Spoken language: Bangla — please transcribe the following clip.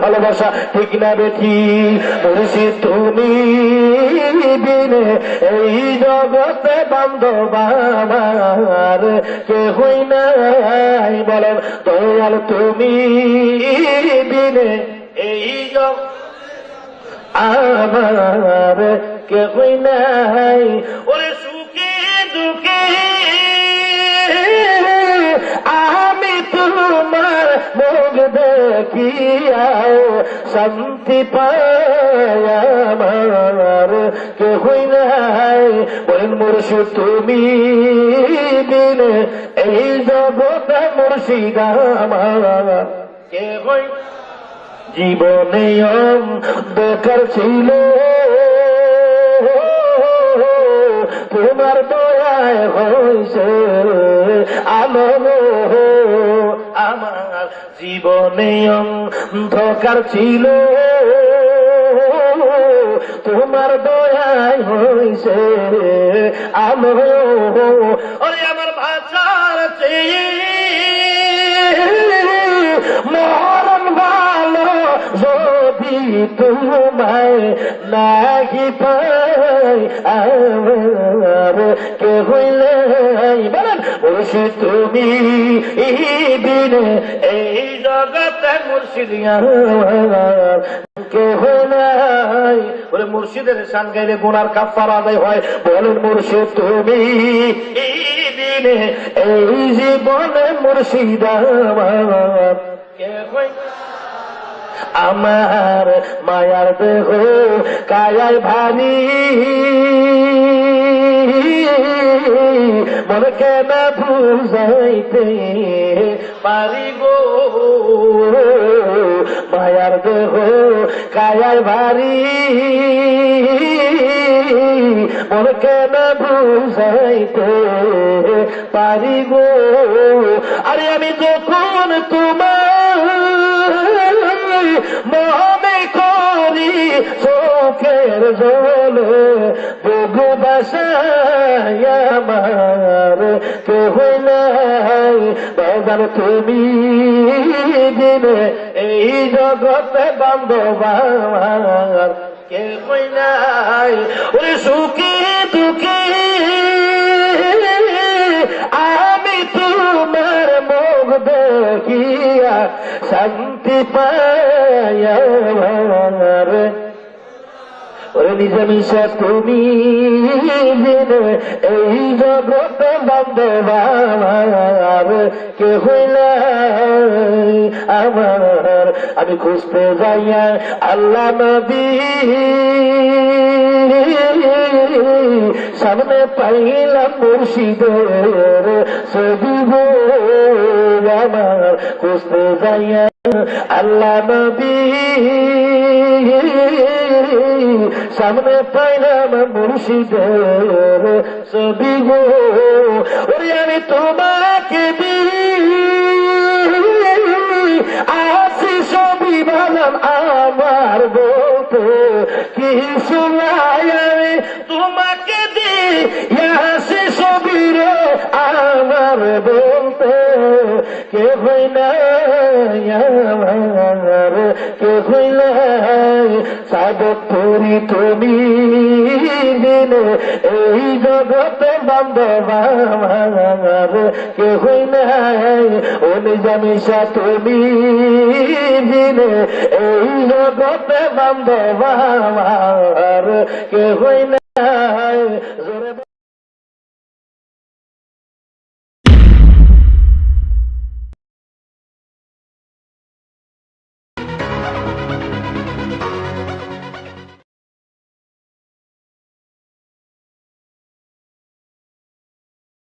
ভালোবাসা ঠিক না বেঠি মুর্শিদ তুমি বিনে এই জগতে বান্ধব আমার কেহই নাই বলেন দয়াল তুমি বিনে এই জগৎ আমার কেহই নাই ওরে সুখে দুঃখে আমি তোমার মুখ দেখিয়াও শান্তি পাই আমার কেহই নাই বলেন মুর্শিদ তুমি বিনে এই জগতে মুর্শিদ আমার কেহই জীবনে বেকার ছিল তোমার দয়ায় হইছে আলো আমার জীবনে অন্ধকার ছিল তোমার দয়ায় হইছে আলো ওরে আমার ভাষার চেয়ে মরণ ভালো যদি তোমায় নাহি পাই আমার কে হইলে বলেন মুর্শিদ তুমি বিনে এই জগতে মুর্শিদ কে হইলাই বলে মুর্শিদের শান গাইলে গুনার কাফারা আদায় হয় বলেন মুর্শিদ তুমি বিনে এই জীবনে মুর্শিদ আমার কে হইলা আমার মায়ার দেহ কায়ায় ভারী মনে কেন বুঝাইতে পারি গো মায়ার দেহ কায়ায় ভারী মনে কেন বুঝাইতে পারি গো আরে আমি যখন তোমার মনে করি চোখের জলে বুবু বাসায় আমার কেহ নাই বাজার তুমি দিনে এই জগতে বান্ধব আমার কেহ নাই ওই সুখে দুঃখে আমি তোমার মুখ দেখিয়া শান্তি পাই আমার ওরে নিজে মিশা তুমি এই জগতে বান্ধব আমার কে হইলাই আমার আমি খুঁজতে যাইয়া আল্লাহ নবী সামনে পাইলাম মুর্শিদের ছবি আমার খুঁজতে যাইয়া আল্লাহ নবী সামনে পাইলাম মুর্শিদের ছবি গো ওরে আমি তোমাকে আসি ছবি বানাম আমার বলতে কিছু নাই আমি তোমাকে আসি ছবি রে আমার বলতে কে হই নাই আমার কে হই নাই সাবত করি তুমি দিনে এই জগতে বান্ধব আমার কে হই নাই ও নিজামিশা তুমি দিনে এই জগতে বান্ধব আমার কে হই নাই জোরে